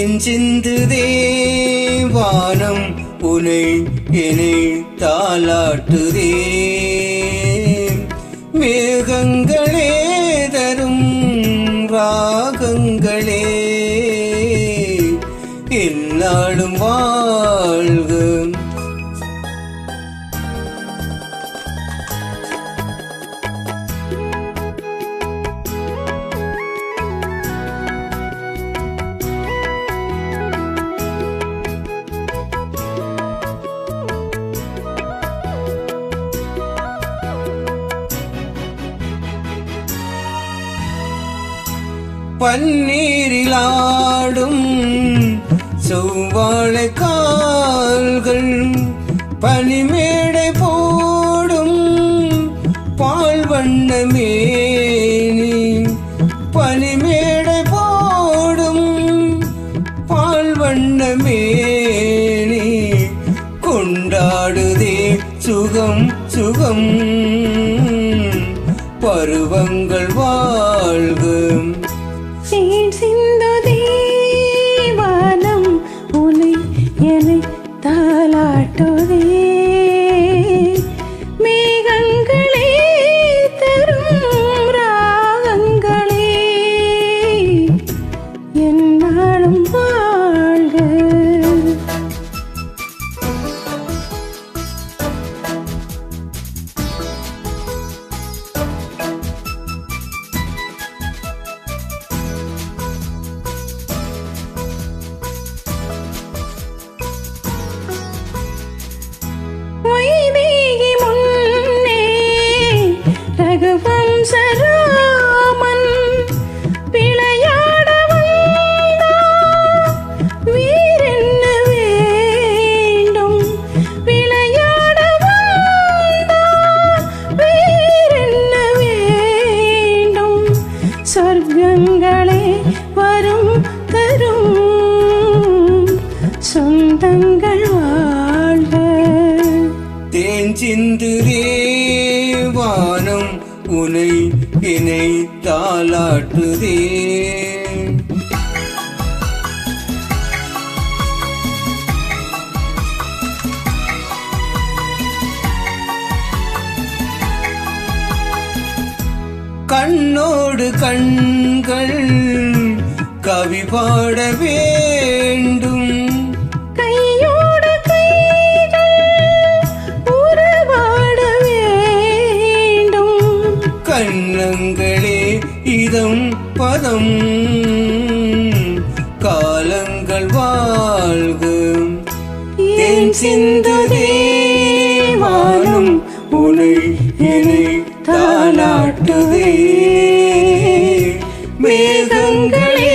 தேன் சிந்துதே வானம் உனை என்னை தாலாட்டுதே மேகங்களே தரும் ராகங்களே எந்நாளும் வாழ்க. பன்னீரிலாடும் செவ்வாழை கால்கள் பனிமேடை போடும் பால் வண்ண மேனி பனிமேடை போடும் பால் வண்ண மேனி கொண்டாடுதே சுகம் சுகம் பருவங்கள் வாழ்க. தேன் சிந்துதே வானம் உனை என்னை தாலாட்டுதே மேகங்களே தரும் ராகங்களே எந்நாளும் வாழ்க. வைதேகி முன்னே ரகுவம்சராமன் விளையாட வந்தான் வேறென்ன வேண்டும் விளையாட வந்தான் வேறென்ன வேண்டும் சொர்க்கங்களே வரும் தரும் சொந்தங்கள் வாழ்க. தேன் சிந்துதே வானம் உனை என்னை தாலாட்டுதே கண்ணோடு கண்கள் கவி பாட வேண்டும் கையோடு கைகள் உறவாட வேண்டும் கண்ணங்களே இதம் பதம் காலங்கள் வாழ்க. தேன் சிந்துதே வானம் உனை என்னை தாலாட்டுதே மேகங்களே